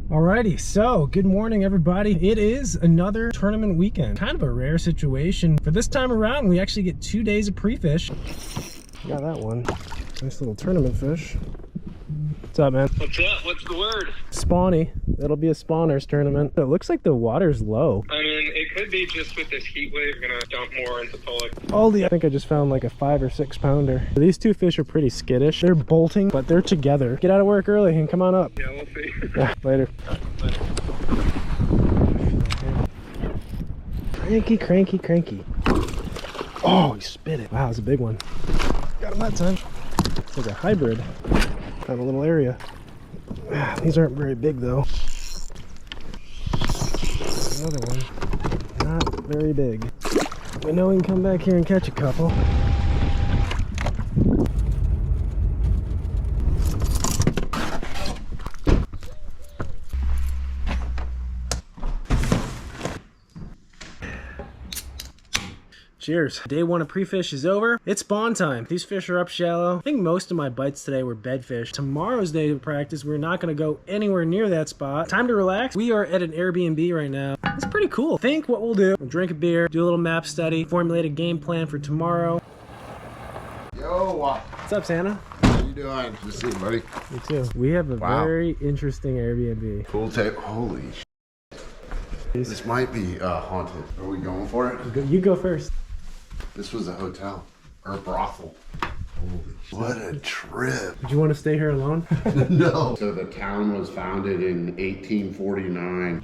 Alrighty, so good morning everybody. It is another tournament weekend. Kind of a rare situation. For this time around, we actually get 2 days of pre-fish. Got that one. Nice little tournament fish. What's up, man? What's up? What's the word? Spawny. That'll be a spawners tournament. It looks like the water's low. I mean, it could be just with this heat wave, we're gonna dump more into Tulloch. I think I just found like a 5 or 6 pounder. These two fish are pretty skittish. They're bolting, but they're together. Get out of work early and come on up. Yeah, we'll see. Yeah, later. Cranky, cranky, cranky. Oh, he spit it. Wow, it's a big one. Got him that time. It's like a hybrid. Found a little area. These aren't very big though. Another one. Not very big. We know we can come back here and catch a couple. Cheers. Day one of pre-fish is over. It's spawn time. These fish are up shallow. I think most of my bites today were bedfish. Tomorrow's day of practice, we're not going to go anywhere near that spot. Time to relax. We are at an Airbnb right now. It's pretty cool. Think what we'll do. We'll drink a beer, do a little map study, formulate a game plan for tomorrow. Yo, what's up, Santa? How you doing? Good to see you, buddy. Me too. We have a very interesting Airbnb. Full tape. Holy sh**. This might be haunted. Are we going for it? You go first. This was a hotel or a brothel. Holy, what a trip. Did you want to stay here alone? No. So the town was founded in 1849.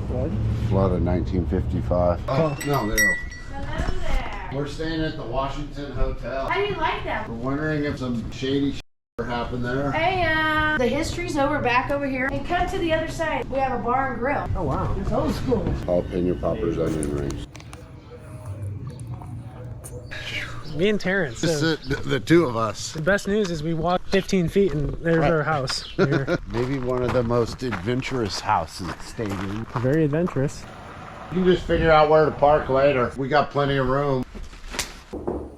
What? Flood in 1955. Oh, no, there. Hello there. We're staying at the Washington Hotel. How do you like that? We're wondering if some shady happened there. Hey, the history's over back over here. And come to the other side. We have a bar and grill. Oh, wow. It's old school. Jalapeno poppers, onion rings. Me and Terrence. Just the two of us. The best news is we walked 15 feet and there's our house. Maybe one of the most adventurous houses stayed in. Very adventurous. You can just figure out where to park later. We got plenty of room. Oh,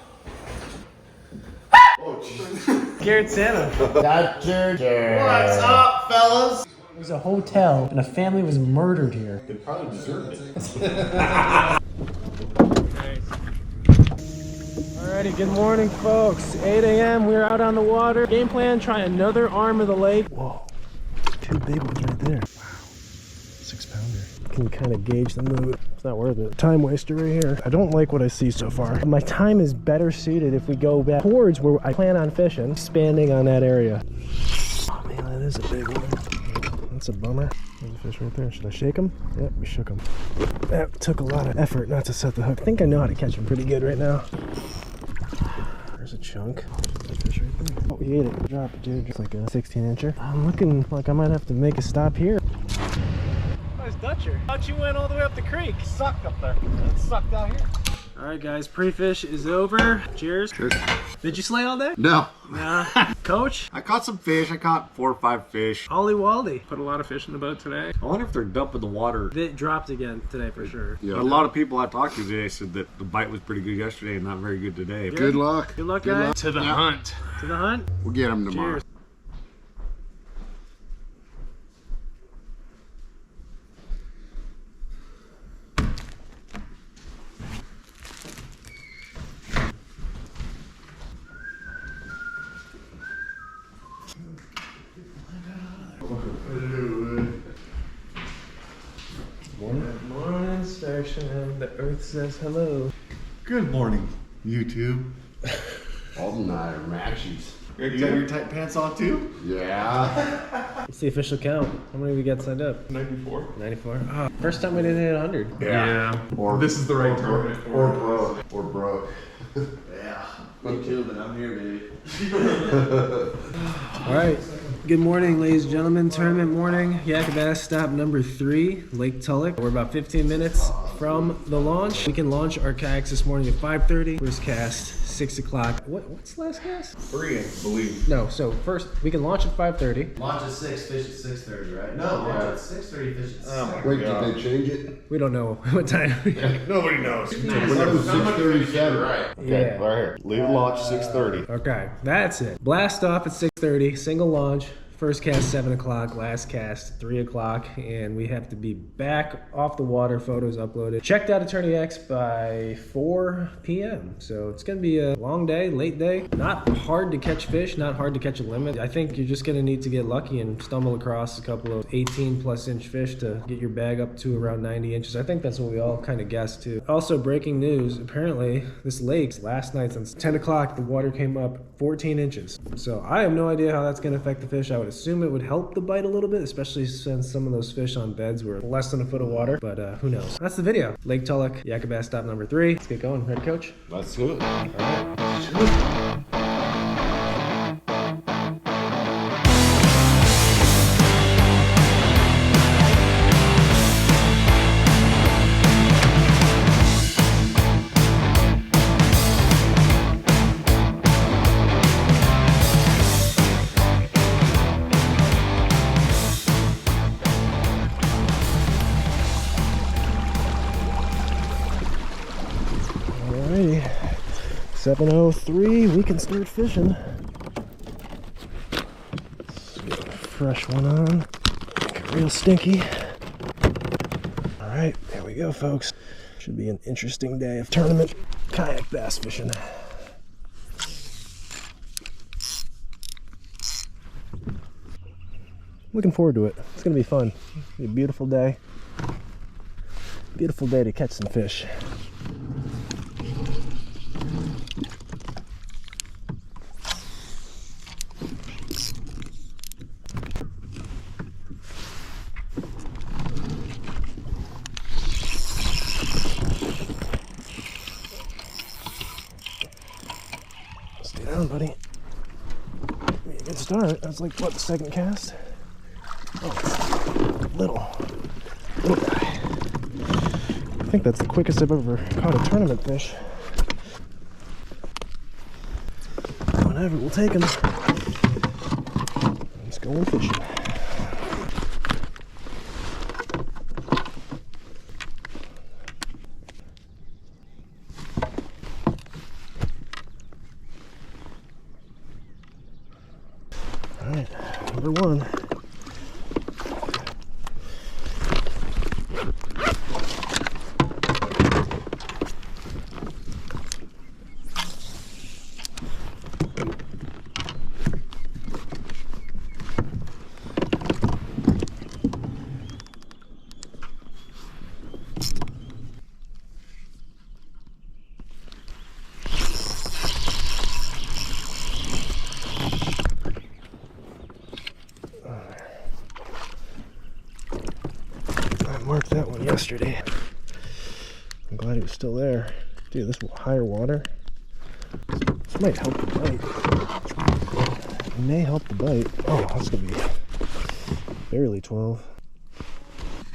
jeez. Garrett Santa. That's your What's up, fellas? It was a hotel and a family was murdered here. They probably deserved it. Alrighty, good morning folks. 8 a.m. We're out on the water. Game plan, try another arm of the lake. Whoa, 2 big ones right there. Wow, 6 pounder. Can kind of gauge the mood. It's not worth it. Time waster right here. I don't like what I see so far. My time is better suited if we go back towards where I plan on fishing, expanding on that area. Oh man, that is a big one. That's a bummer. There's a fish right there. Should I shake him? Yep, we shook him. That took a lot of effort not to set the hook. I think I know how to catch him pretty good right now. There's a chunk. That fish right there. Oh, he ate it. Drop it, dude. Just like a 16-incher. I'm looking like I might have to make a stop here. Nice Dutcher. Thought you went all the way up the creek. Sucked up there. It sucked out here. Alright guys, pre-fish is over. Cheers. Cheers. Did you slay all day? No. Nah. Coach? I caught some fish. I caught 4 or 5 fish. Ollie Waldy. Put a lot of fish in the boat today. I wonder if they're dumping the water. It dropped again today for sure. Yeah. A lot of people I talked to today said that the bite was pretty good yesterday and not very good today. Good luck. Good luck, guys. To the hunt. To the hunt. We'll get them tomorrow. Cheers. Morning, station. The earth says hello. Good morning, YouTube. Alden and I are matchies. You got your tight pants on too? Yeah. It's the official count. How many we got signed up? 94. 94. Oh, first time we didn't hit 100. Yeah. Or This is the right tournament. Or broke. Or broke. Yeah, me too, but I'm here, baby. All right. Good morning, ladies and gentlemen. Tournament morning. Yak-a-Bass stop number 3, Lake Tulloch. We're about 15 minutes from the launch. We can launch our kayaks this morning at 5:30. First cast 6 o'clock. What's the last cast? 3, I believe. No, so first we can launch at 5:30. Launch at 6, fish at 6:30, right? No, launch at 6:30, fish at 6. Oh my Wait, God. did they change it? We don't know what time. Nobody knows. When it was 6:37. Right. Okay, Yeah. right here. Leave launch 6:30. Okay, that's it. Blast off at 6:30. Single launch. First cast 7 o'clock, last cast 3 o'clock, and we have to be back off the water, photos uploaded. Checked out Attorney X by 4 p.m. So it's gonna be a long day, late day. Not hard to catch fish, not hard to catch a limit. I think you're just gonna need to get lucky and stumble across a couple of 18+ inch fish to get your bag up to around 90 inches. I think that's what we all kind of guessed too. Also, breaking news, apparently this lake, last night since 10 o'clock, the water came up 14 inches. So I have no idea how that's gonna affect the fish. I would assume it would help the bite a little bit, especially since some of those fish on beds were less than a foot of water, but who knows. That's the video. Lake Tulloch, Yak-a-Bass stop number 3. Let's get going. Ready, coach? Let's do it. All right. Alrighty, 7:03, we can start fishing. Let's get a fresh one on, make it real stinky. Alright, there we go, folks. Should be an interesting day of tournament kayak bass fishing. Looking forward to it. It's gonna be fun. It'll be a beautiful day. Beautiful day to catch some fish. Stay down, buddy. Be a good start. That's like, what, the second cast? Oh, little guy. I think that's the quickest I've ever caught a tournament fish. Whenever, we'll take him. Let's go fishing. Alright, number 1. Marked that one yesterday. I'm glad he was still there. Dude, this higher water, this might help the bite. It may help the bite. Oh, that's gonna be barely 12.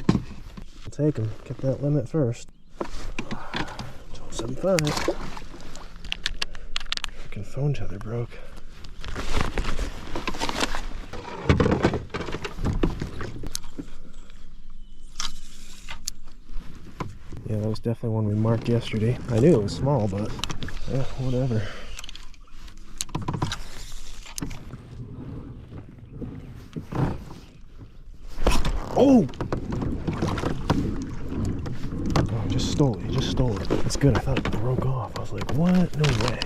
I'll take him. Get that limit first. 12.75. Freaking phone tether broke. Yeah, that was definitely one we marked yesterday. I knew it was small, but yeah, whatever. Oh! Oh, he just stole it. He just stole it. That's good. I thought it broke off. I was like, what? No way.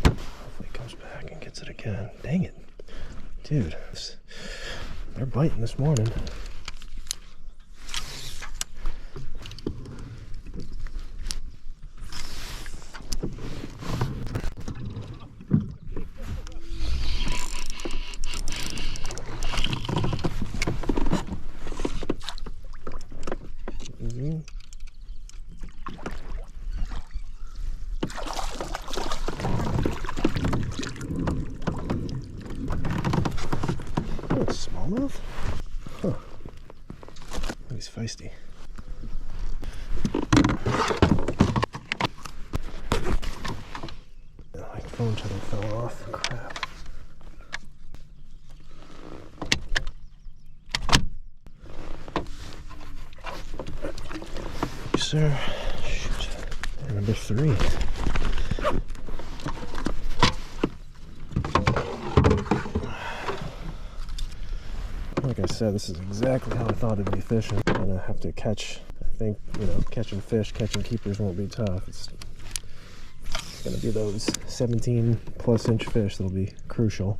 Hopefully he comes back and gets it again. Dang it. Dude, they're biting this morning. Oh, smallmouth? Huh. He's feisty. My phone tether fell off. Crap. Sir. Shoot. Number 3. Like I said, this is exactly how I thought it'd be fishing. I'm gonna have to catch, I think, you know, catching keepers won't be tough. It's gonna be those 17 plus inch fish that'll be crucial.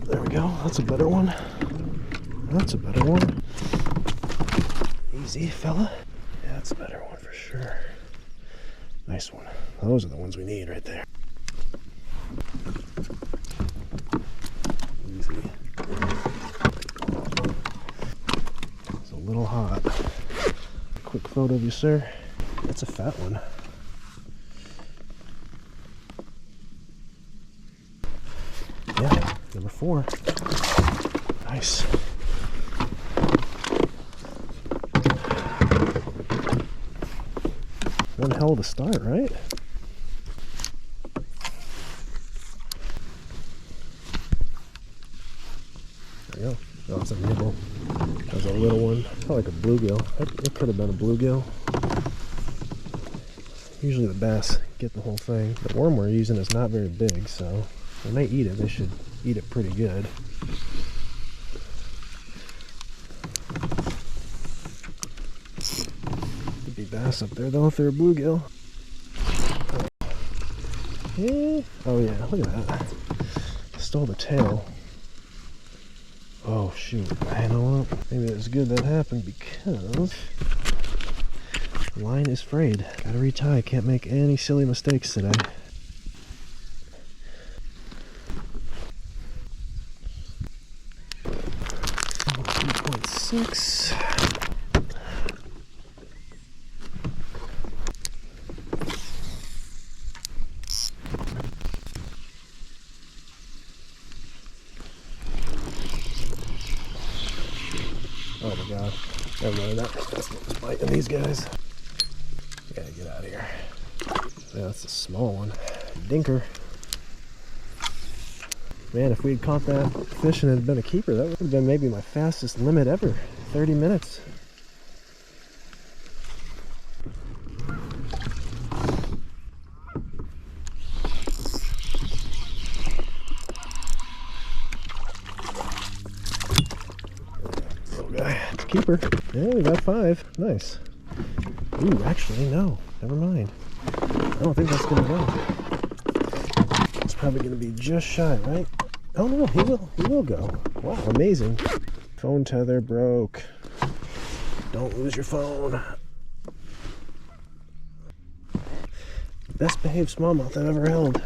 There we go. That's a better one. That's a better one. Easy, fella. Yeah, that's a better one for sure. Nice one. Those are the ones we need right there. Easy. It's a little hot. Quick photo of you, sir. That's a fat one. Yeah, number 4. Nice. One hell of a start, right? There you go. Oh, it's a nibble. That was a little one. Felt like a bluegill. It could have been a bluegill. Usually the bass get the whole thing. The worm we're using is not very big, so when they eat it, they should eat it pretty good. Could be bass up there though if they're a bluegill. Yeah. Oh yeah, look at that. Stole the tail. Oh shoot. You know what? Maybe it's good that happened because the line is frayed. Gotta retie. Can't make any silly mistakes today. 6. Oh my god. Never mind, that's what was biting these guys. Gotta get out of here. Yeah, that's a small one. Dinker. Man, if we had caught that fish and it had been a keeper, that would have been maybe my fastest limit ever. 30 minutes. Little guy. Keeper. Yeah, we got 5. Nice. Ooh, actually, no. Never mind. I don't think that's going to go. It's probably going to be just shy, right? Oh no, he will go. Wow, amazing. Phone tether broke. Don't lose your phone. Best behaved smallmouth I've ever held.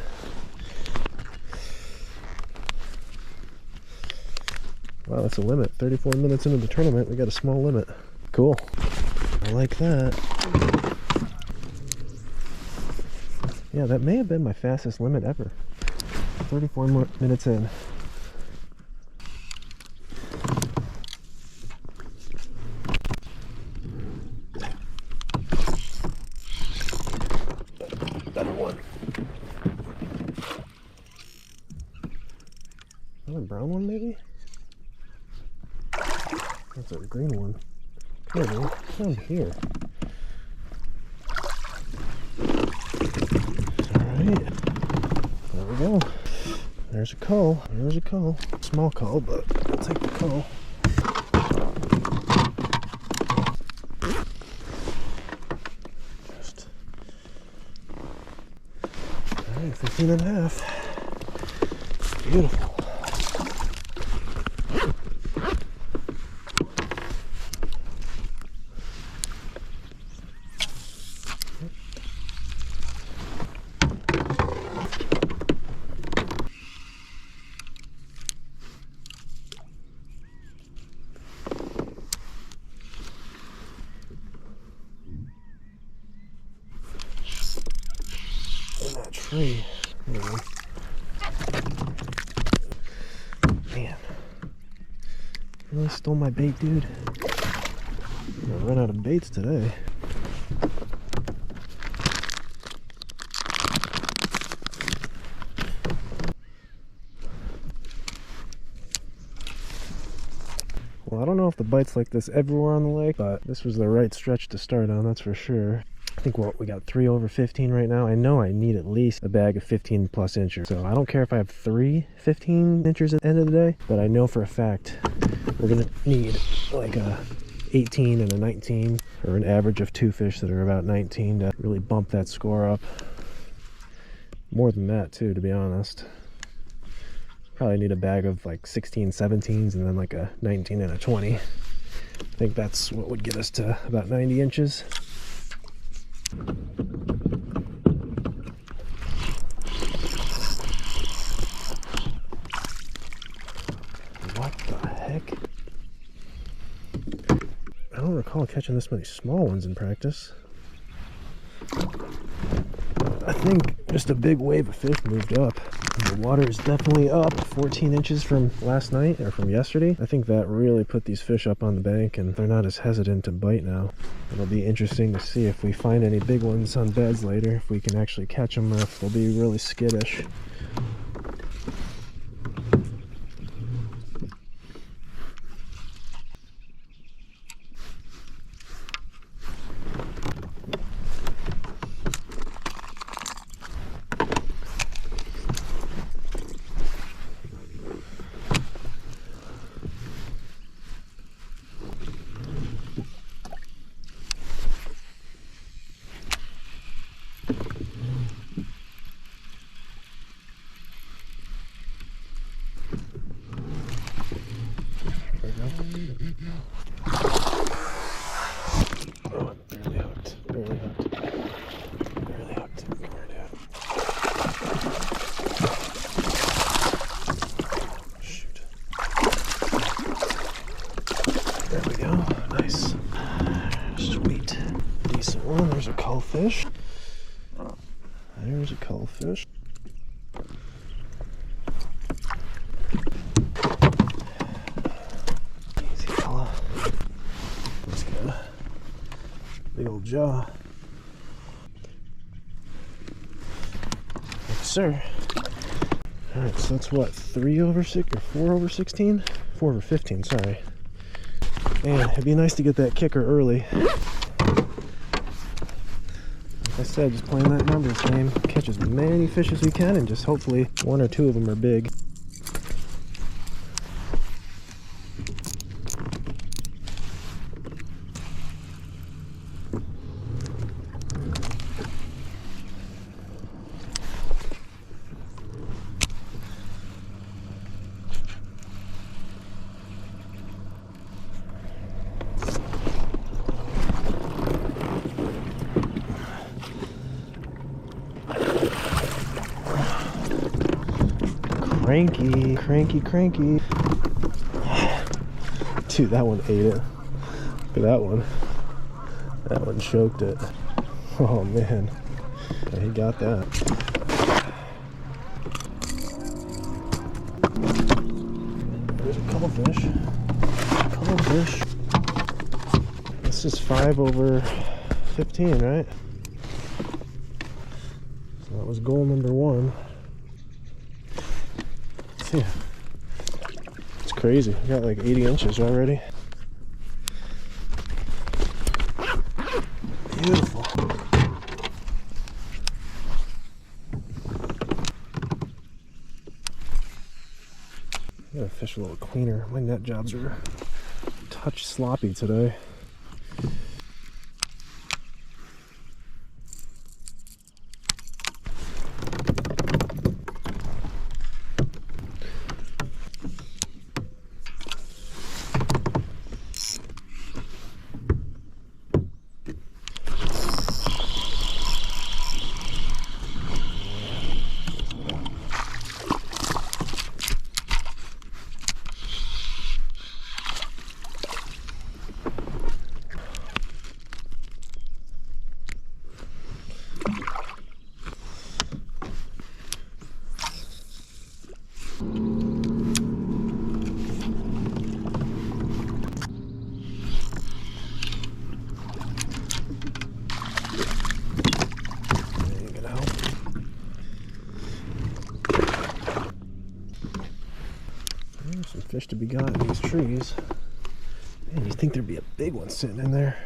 Wow, that's a limit. 34 minutes into the tournament, we got a small limit. Cool. I like that. Yeah, that may have been my fastest limit ever. 34 more minutes in. Better one. Another brown one, maybe? That's a green one. Come here, dude. Come here. Alright. There we go. There's a cull. There's a cull. Small cull, but I'll take the cull. Just. Alright, 15 and a half. Beautiful. In that tree. Man. Really stole my bait, dude. I'm gonna run out of baits today. Well, I don't know if the bite's like this everywhere on the lake, but this was the right stretch to start on, that's for sure. I think we got 3 over 15 right now. I know I need at least a bag of 15 plus inchers. So I don't care if I have 3 15 inchers at the end of the day, but I know for a fact we're gonna need like a 18 and a 19, or an average of 2 fish that are about 19 to really bump that score up. More than that too, to be honest. Probably need a bag of like 16 17s and then like a 19 and a 20. I think that's what would get us to about 90 inches. What the heck? I don't recall catching this many small ones in practice. I think just a big wave of fish moved up. The water is definitely up 14 inches from last night, or from yesterday. I think that really put these fish up on the bank and they're not as hesitant to bite now. It'll be interesting to see if we find any big ones on beds later, if we can actually catch them or if they'll be really skittish. Oh, barely hooked. Barely hooked. Barely hooked. Come here, Dad. Shoot. There we go. Nice. Sweet. Decent one. There's a cullfish. There's a cullfish. Easy fella. Let's go. Big old jaw. Yes, sir. Alright, so that's what, 3 over 6 or 4 over 16? 4 over 15, sorry. Man, it'd be nice to get that kicker early. Like I said, just playing that numbers game. Catch as many fish as we can and just hopefully 1 or 2 of them are big. Cranky, cranky, cranky. Dude, that one ate it. Look at that one. That one choked it. Oh man. Yeah, he got that. There's a couple fish. A couple fish. This is 5 over 15, right? So that was goal number 1. Yeah. It's crazy. We got like 80 inches already. Beautiful. I gotta fish a little cleaner. My net jobs are a touch sloppy today. Fish to be got in these trees. Man, you'd think there'd be a big one sitting in there.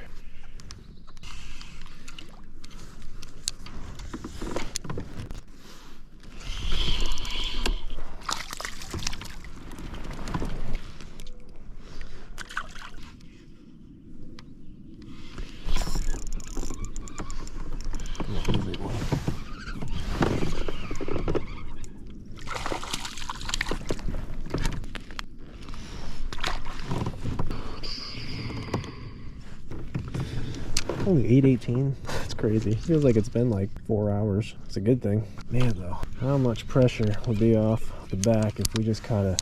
Only 8:18. That's crazy. Feels like it's been like 4 hours. It's a good thing. Man, though, how much pressure would be off the back if we just caught a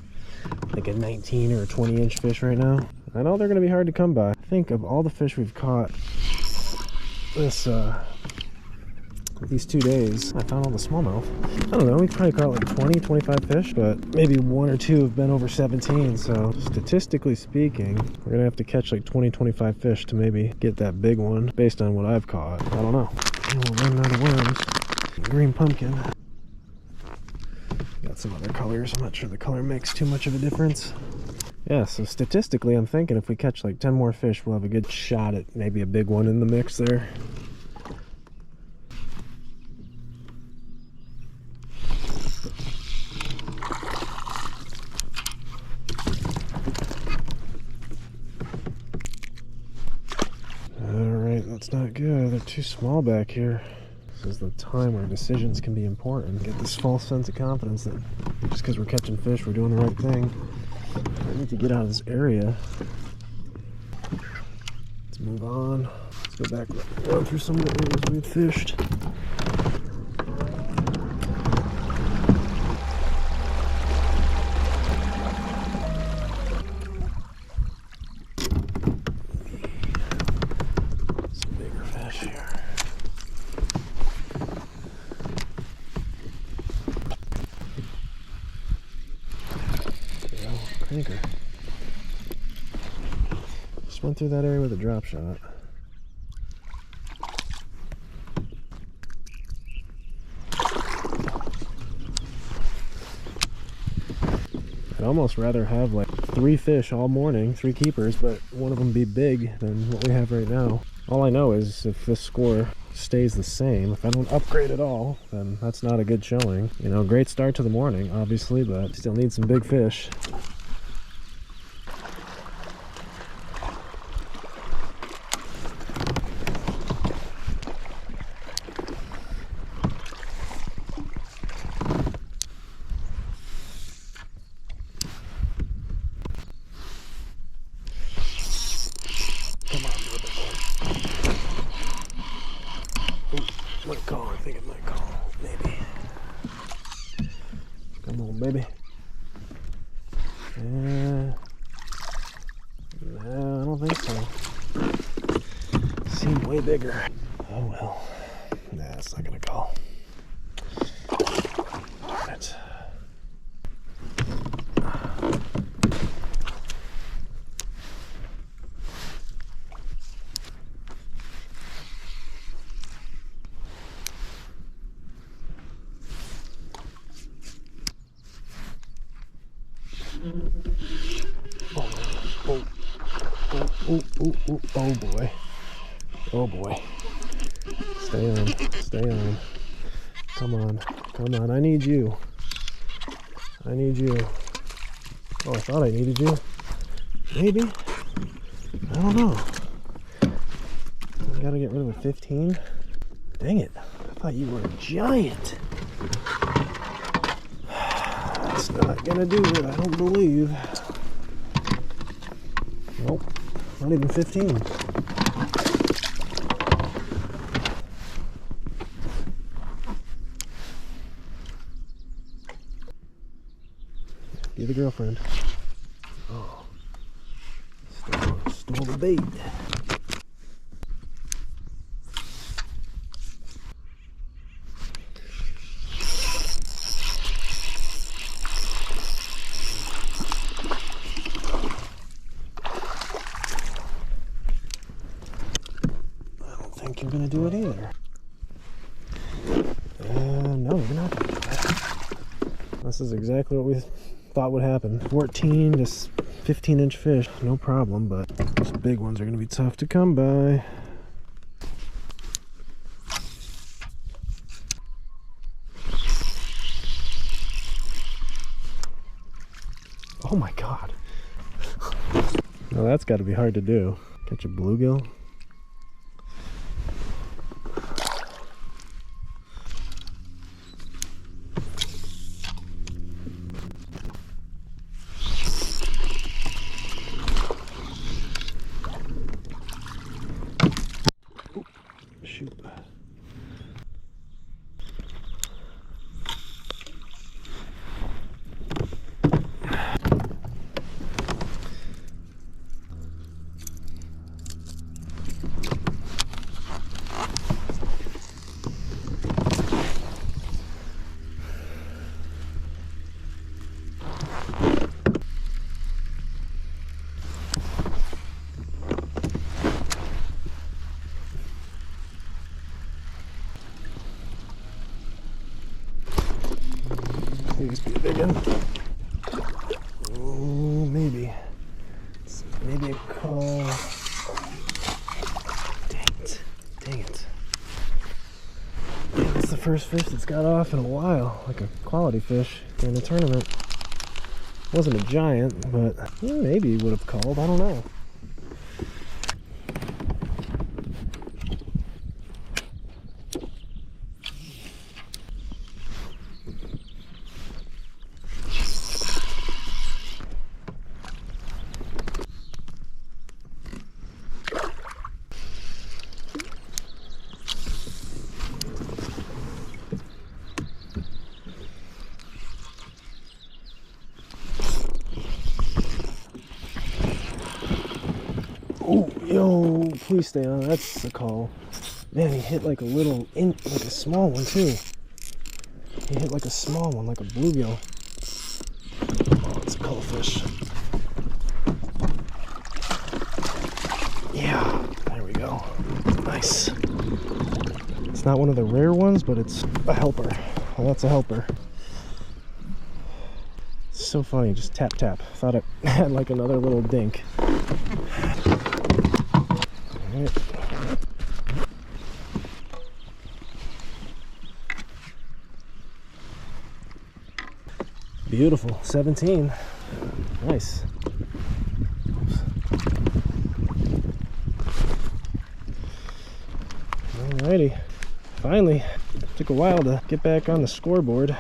like a 19 or a 20-inch fish right now? I know they're going to be hard to come by. I think of all the fish we've caught these 2 days, I found all the smallmouth. I don't know, we probably caught like 20, 25 fish, but maybe 1 or 2 have been over 17. So statistically speaking, we're gonna have to catch like 20, 25 fish to maybe get that big one based on what I've caught. I don't know. We'll run out of worms. Green pumpkin. Got some other colors. I'm not sure the color makes too much of a difference. Yeah, so statistically, I'm thinking if we catch like 10 more fish, we'll have a good shot at maybe a big one in the mix there. That's not good. They're too small back here. This is the time where decisions can be important. Get this false sense of confidence that just because we're catching fish, we're doing the right thing. I need to get out of this area. Let's move on. Let's go back, run through some of the areas we've fished. Cranker. Just went through that area with a drop shot. I'd almost rather have like 3 fish all morning, 3 keepers, but one of them be big than what we have right now. All I know is if this score stays the same, if I don't upgrade at all, then that's not a good showing. You know, great start to the morning, obviously, but still need some big fish. I think it might call, maybe. Come on, baby. No, I don't think so. Seemed way bigger. Oh well. Nah, it's not gonna call. Darn it. Oh boy. Oh boy. Stay on. Stay on. Come on. Come on. I need you. I need you. Oh, I thought I needed you. Maybe. I don't know. I gotta get rid of a 15. Dang it. I thought you were a giant. That's not gonna do it, I don't believe. Nope. Not even 15. Be the girlfriend. Oh. Stole the bait. You're gonna do it either. No, you're not gonna do it. This is exactly what we thought would happen. 14 to 15-inch fish, no problem, but those big ones are gonna be tough to come by. Oh my God. Well, that's got to be hard to do. Catch a bluegill. Shoot. Please be a big one. Oh, maybe. Maybe a call. Dang it. Dang it. Yeah, that's the first fish that's got off in a while. Like a quality fish in the tournament. Wasn't a giant, but maybe he would have called. I don't know. Oh, yo, please stay on. That's a call. Man, he hit like a little, like a small one too. He hit like a small one, like a bluegill. Oh, it's a cuttlefish. Yeah, there we go. Nice. It's not one of the rare ones, but it's a helper. Well, that's a helper. It's so funny, just tap tap. Thought it had like another little dink. Right. Beautiful, 17. Nice. Alrighty, finally, took a while to get back on the scoreboard.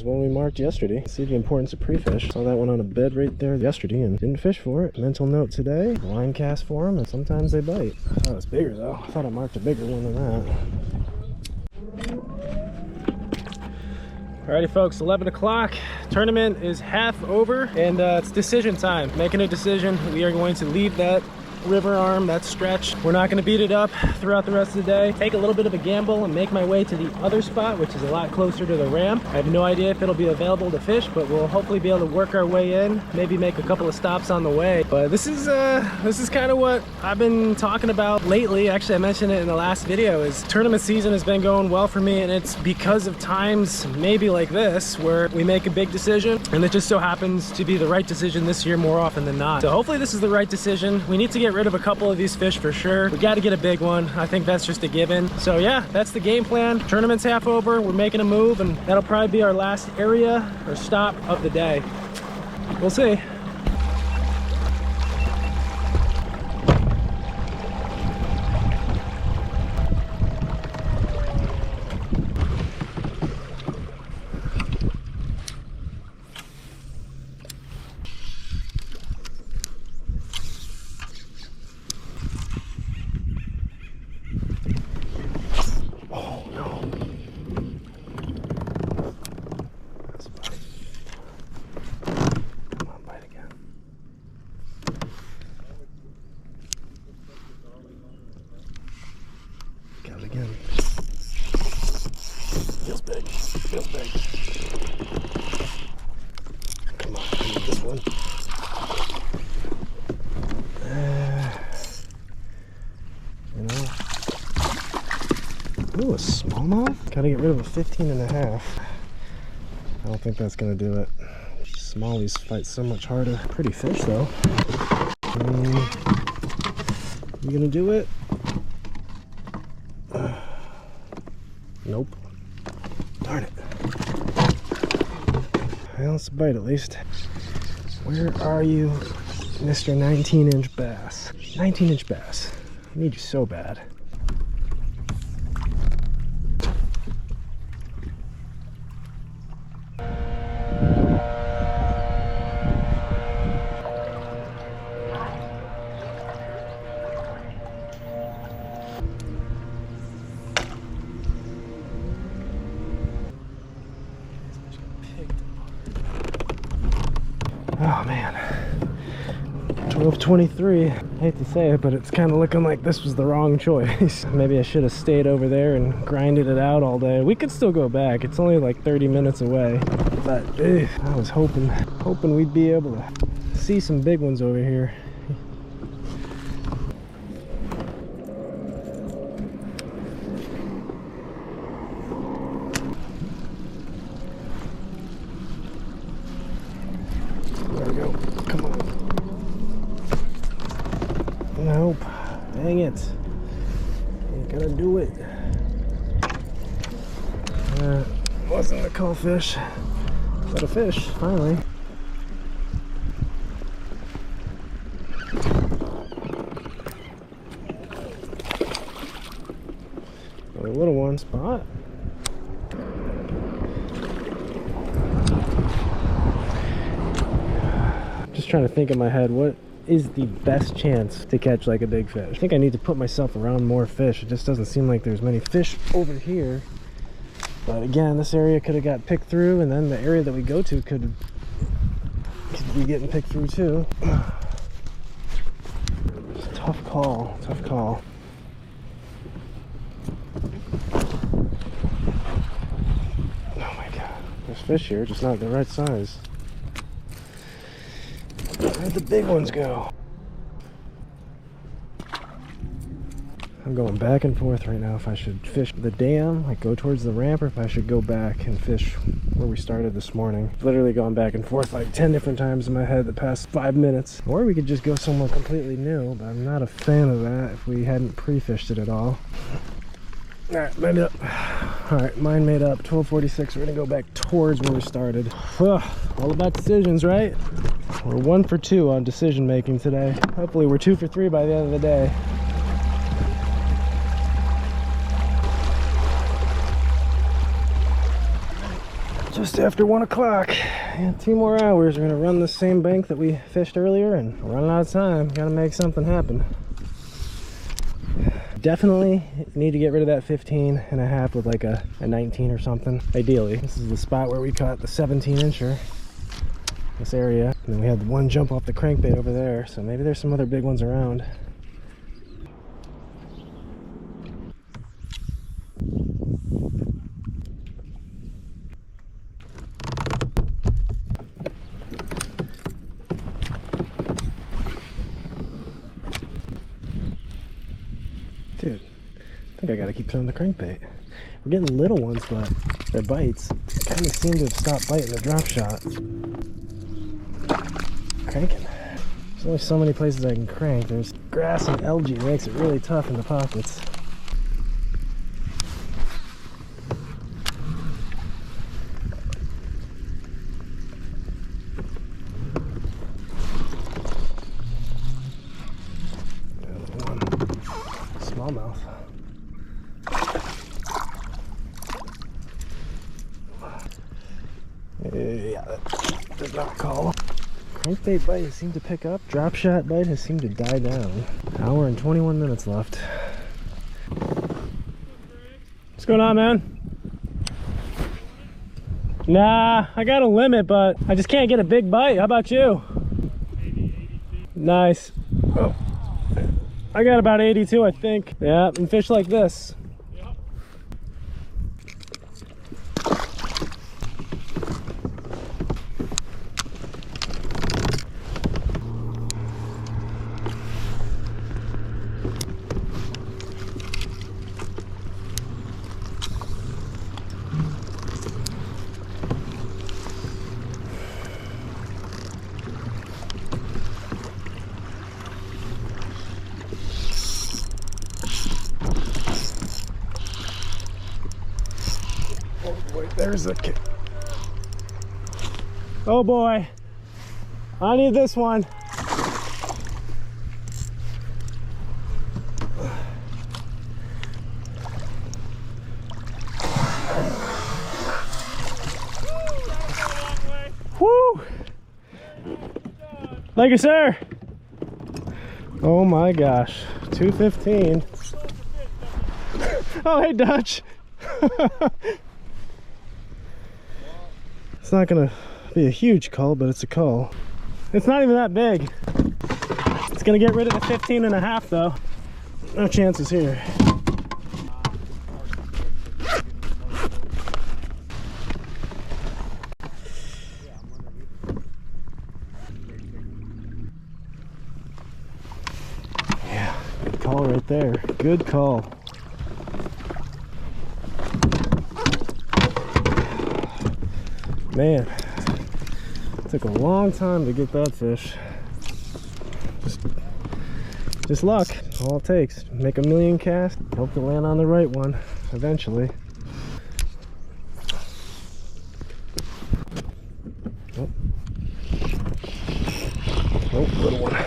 One we marked yesterday. See the importance of pre-fish. Saw that one on a bed right there yesterday and didn't fish for it. Mental note today, line cast for them, and sometimes they bite. I thought it was bigger though. I thought I marked a bigger one than that. Alrighty folks, 11 o'clock. Tournament is half over and it's decision time. Making a decision. We are going to leave that river arm, that stretch. We're not going to beat it up throughout the rest of the day. Take a little bit of a gamble and make my way to the other spot, which is a lot closer to the ramp. I have no idea if it'll be available to fish, but we'll hopefully be able to work our way in, maybe make a couple of stops on the way. But this is kind of what I've been talking about lately. Actually, I mentioned it in the last video, is tournament season has been going well for me, and it's because of times maybe like this where we make a big decision and it just so happens to be the right decision this year more often than not. So hopefully this is the right decision. We need to get rid of a couple of these fish for sure. We got to get a big one. I think that's just a given. So yeah, that's the game plan. Tournament's half over. We're making a move, and that'll probably be our last area or stop of the day. We'll see. smallmouth? Gotta get rid of a 15.5. I don't think that's gonna do it. Smallies fight so much harder. Pretty fish though. You gonna do it? Nope. Darn it. Well, it's a bite at least. Where are you, Mr. 19-inch bass? 19-inch bass. I need you so bad. Oh man, 12:23. I hate to say it, but it's kind of looking like this was the wrong choice. Maybe I should have stayed over there and grinded it out all day. We could still go back. It's only like 30 minutes away. But I was hoping we'd be able to see some big ones over here. There we go. Come on. Nope. Dang it. Ain't gonna do it. Wasn't a callfish, but a fish, finally. A little one spot. Just trying to think in my head, what is the best chance to catch like a big fish? I think I need to put myself around more fish. It just doesn't seem like there's many fish over here. But again, this area could have got picked through, and then the area that we go to could be getting picked through too. It's a tough call, tough call. Oh my god, there's fish here, just not the right size. Where'd the big ones go? I'm going back and forth right now if I should fish the dam, like go towards the ramp, or if I should go back and fish where we started this morning. Literally gone back and forth like 10 different times in my head the past 5 minutes. Or we could just go somewhere completely new, but I'm not a fan of that if we hadn't pre-fished it at all. Alright, made up. Alright, mine made up. 12:46. We're gonna go back towards where we started. Ugh, all about decisions, right? We're 1 for 2 on decision making today. Hopefully we're 2 for 3 by the end of the day. Just after 1 o'clock. Yeah, 2 more hours. We're gonna run the same bank that we fished earlier, and we're running out of time. Gotta make something happen. Definitely need to get rid of that 15.5 with like a 19 or something. Ideally, this is the spot where we caught the 17-incher. This area, and then we had one jump off the crankbait over there, so maybe there's some other big ones around. Dude, I think I gotta keep throwing the crankbait. We're getting little ones, but their bites kind of seem to have stopped biting the drop shot. Cranking. There's only so many places I can crank. There's grass and algae. It makes it really tough in the pockets. Smallmouth. Yeah, that did not call. Crankbait bite has seemed to pick up. Drop shot bite has seemed to die down. Hour and 21 minutes left. What's going on, man? Nah, I got a limit, but I just can't get a big bite. How about you? Nice. Oh. I got about 82, I think. Yeah, and fish like this. There's a kick. Oh boy. I need this one. Woo! Thank you, sir. Oh my gosh, 215. Oh, hey, Dutch. It's not gonna be a huge call, but it's a call. It's not even that big. It's gonna get rid of the 15 and a half though. No chances here. Yeah, good call right there. Good call. Man, took a long time to get that fish. Just luck, all it takes. Make a million casts, hope to land on the right one eventually. Oh. Nope, little one.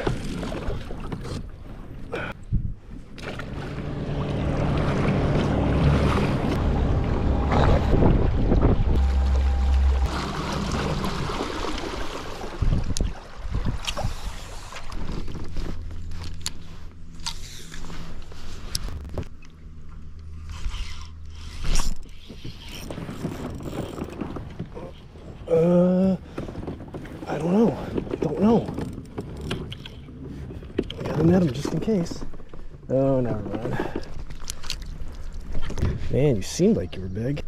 I don't know. I gotta net him just in case. Oh, never mind. Man, you seemed like you were big.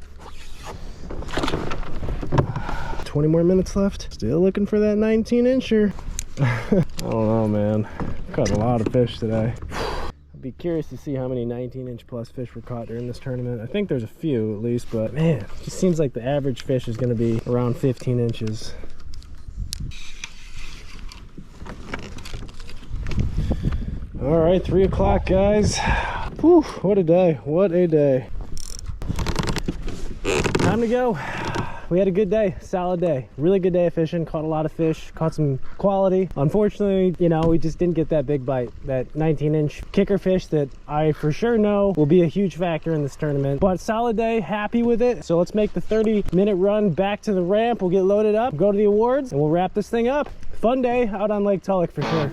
20 more minutes left. Still looking for that 19-incher. I don't know, man. Caught a lot of fish today. I'd be curious to see how many 19-inch plus fish were caught during this tournament. I think there's a few at least, but man, it just seems like the average fish is going to be around 15 inches. All right, 3 o'clock, guys. Whew, what a day, what a day. Time to go. We had a good day, solid day, really good day of fishing. Caught a lot of fish, caught some quality. Unfortunately, you know, we just didn't get that big bite, that 19-inch kicker fish that I for sure know will be a huge factor in this tournament. But solid day, happy with it. So let's make the 30-minute run back to the ramp. We'll get loaded up, go to the awards, and we'll wrap this thing up. Fun day out on Lake Tulloch for sure.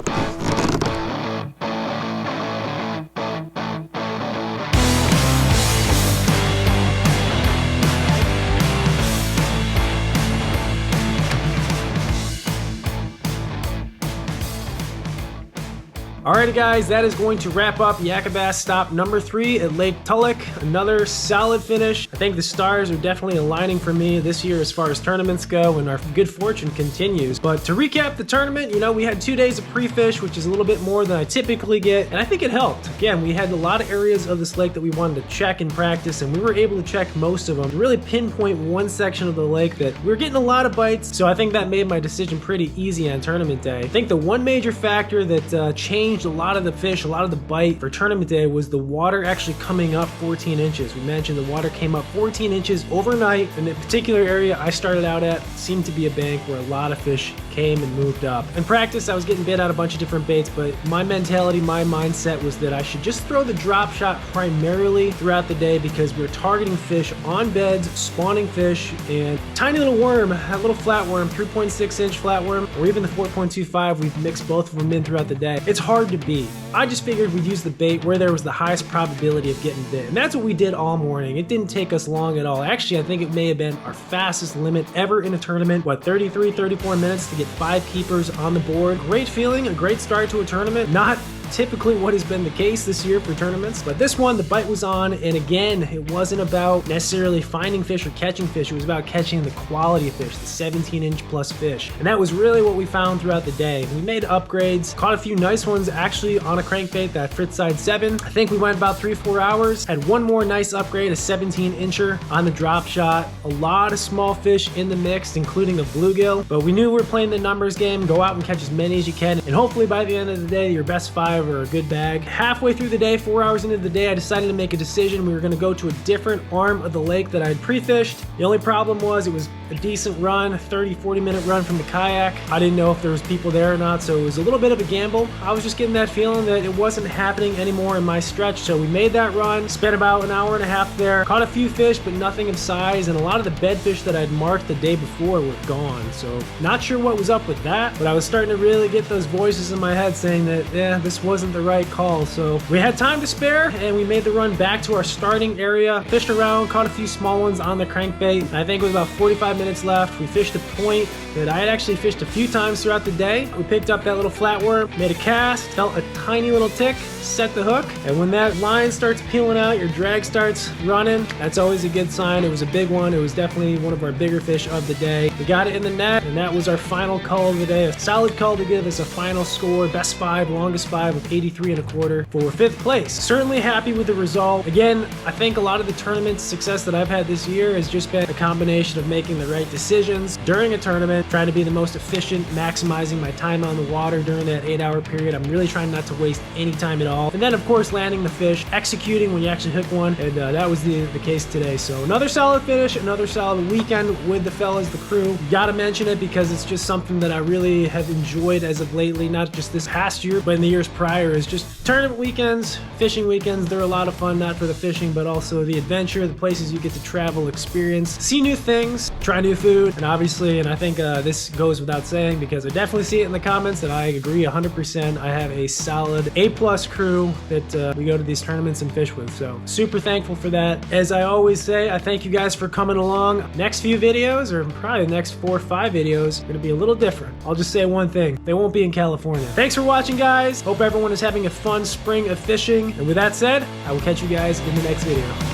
Alrighty guys, that is going to wrap up Yak-a-Bass stop number 3 at Lake Tulloch. Another solid finish. I think the stars are definitely aligning for me this year as far as tournaments go, and our good fortune continues. But to recap the tournament, you know, we had 2 days of pre-fish, which is a little bit more than I typically get, and I think it helped. Again, we had a lot of areas of this lake that we wanted to check and practice, and we were able to check most of them. Really pinpoint one section of the lake that we were getting a lot of bites, so I think that made my decision pretty easy on tournament day. I think the one major factor that changed a lot of the fish, a lot of the bite for tournament day was the water actually coming up 14 inches. We mentioned the water came up 14 inches overnight, and the particular area I started out at seemed to be a bank where a lot of fish came and moved up. In practice, I was getting bit out a bunch of different baits, but my mentality, my mindset was that I should just throw the drop shot primarily throughout the day because we're targeting fish on beds, spawning fish, and tiny little worm, that little flatworm, 3.6-inch flatworm, or even the 4.25, we've mixed both of them in throughout the day. It's hard to beat. I just figured we'd use the bait where there was the highest probability of getting bit, and that's what we did all morning. It didn't take us long at all. Actually, I think it may have been our fastest limit ever in a tournament. What, 33, 34 minutes to get 5 keepers on the board. Great feeling, a great start to a tournament. Not typically what has been the case this year for tournaments, but this one the bite was on, and again, it wasn't about necessarily finding fish or catching fish. It was about catching the quality of fish, the 17-inch plus fish, and that was really what we found throughout the day. We made upgrades, caught a few nice ones actually on a crankbait, that Fritz-side 7. I think we went about 3-4 hours, had one more nice upgrade, a 17-incher on the drop shot. A lot of small fish in the mix, including a bluegill, but we knew we were playing the numbers game. Go out and catch as many as you can, and hopefully by the end of the day, your best 5 ever, a good bag. Halfway through the day, 4 hours into the day, I decided to make a decision. We were gonna go to a different arm of the lake that I'd pre-fished. The only problem was it was a decent run, 30-40 minute run from the kayak. I didn't know if there was people there or not, so it was a little bit of a gamble. I was just getting that feeling that it wasn't happening anymore in my stretch, so we made that run, spent about an hour and a half there, caught a few fish, but nothing of size, and a lot of the bedfish that I'd marked the day before were gone, so not sure what was up with that, but I was starting to really get those voices in my head saying that, yeah, this wasn't the right call. So we had time to spare, and we made the run back to our starting area, fished around, caught a few small ones on the crankbait. I think it was about 45 minutes left. We fished a point that I had actually fished a few times throughout the day. We picked up that little flatworm, made a cast, felt a tiny little tick, set the hook, and when that line starts peeling out, your drag starts running, that's always a good sign. It was a big one. It was definitely one of our bigger fish of the day. We got it in the net, and that was our final call of the day. A solid call to give us a final score, best five, longest five of 83 1/4 for 5th place. Certainly happy with the result. Again, I think a lot of the tournament success that I've had this year has just been a combination of making the right decisions during a tournament, trying to be the most efficient, maximizing my time on the water during that 8-hour period. I'm really trying not to waste any time at all. And then of course landing the fish, executing when you actually hook one, and that was the case today. So another solid finish, another solid weekend with the fellas, the crew. Gotta mention it because it's just something that I really have enjoyed as of lately, not just this past year, but in the years prior, is just tournament weekends, fishing weekends. They're a lot of fun, not for the fishing, but also the adventure, the places you get to travel, experience, see new things, try new food, and obviously, and I think this goes without saying because I definitely see it in the comments that I agree 100%. I have a solid A+ crew that we go to these tournaments and fish with, so super thankful for that. As I always say, I thank you guys for coming along. Next few videos, or probably the next 4 or 5 videos, are gonna be a little different. I'll just say one thing, they won't be in California. Thanks for watching, guys. Hope everyone is having a fun spring of fishing, and with that said, I will catch you guys in the next video.